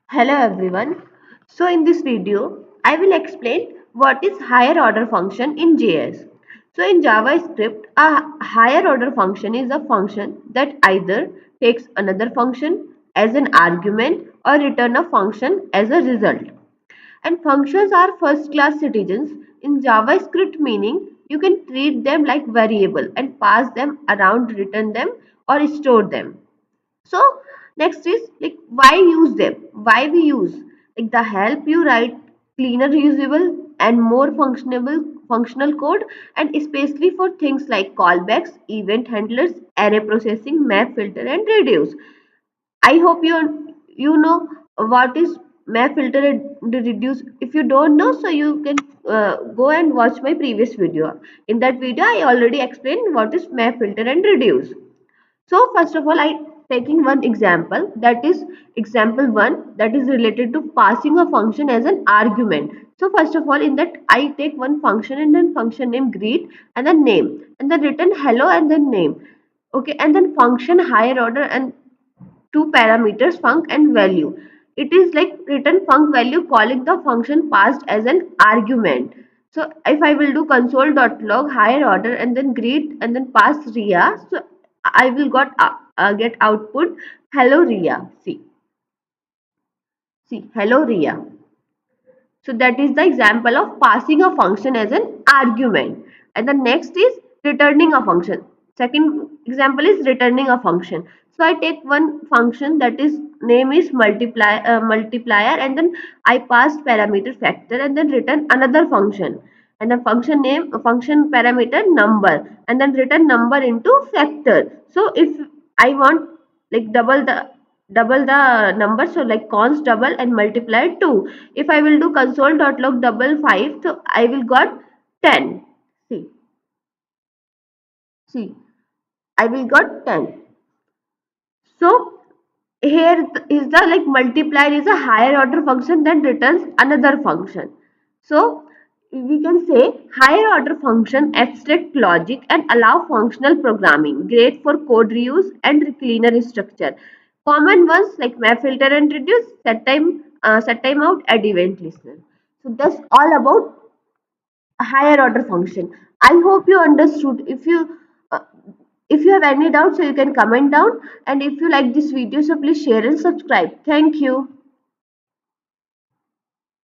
Hello everyone. So in this video, I will explain what is higher order function in JS. So in JavaScript, a higher order function is a function that either takes another function as an argument or return a function as a result. And functions are first class citizens in JavaScript, meaning you can treat them like variable and pass them around, return them or store them. So next is like why use them, why we use like the help you write cleaner, usable and more functional code, and especially for things like callbacks, event handlers, array processing, map filter and reduce. I hope you know what is map filter and reduce. If you don't know, so you can go and watch my previous video. In that video I already explained what is map filter and reduce. So first of all, I taking one example, that is example one, that is related to passing a function as an argument. So first of all, in that I take one function and then function name greet and then name and then return hello and then name. Okay, and then function higher order and two parameters func and value. It is like return func value calling the function passed as an argument. So if I will do console.log higher order and then greet and then pass ria, so I will get output hello ria. See hello ria. So that is the example of passing a function as an argument. And the next is returning a function. Second example is returning a function. So I take one function that is name is multiplier and then I pass parameter factor and then return another function. And the function name function parameter number and then return number into factor. So if I want like double the number, so like const double and multiply 2. If I will do console.log double 5, so I will got 10. See see I will got 10. So here is the like multiplier is a higher order function that returns another function. So we can say higher order function abstract logic and allow functional programming, great for code reuse and cleaner structure. Common ones like map filter and reduce, set time out, add event listener. So that's all about a higher order function. I hope you understood. Uh, if you have any doubts, so you can comment down, and if you like this video, so please share and subscribe. Thank you.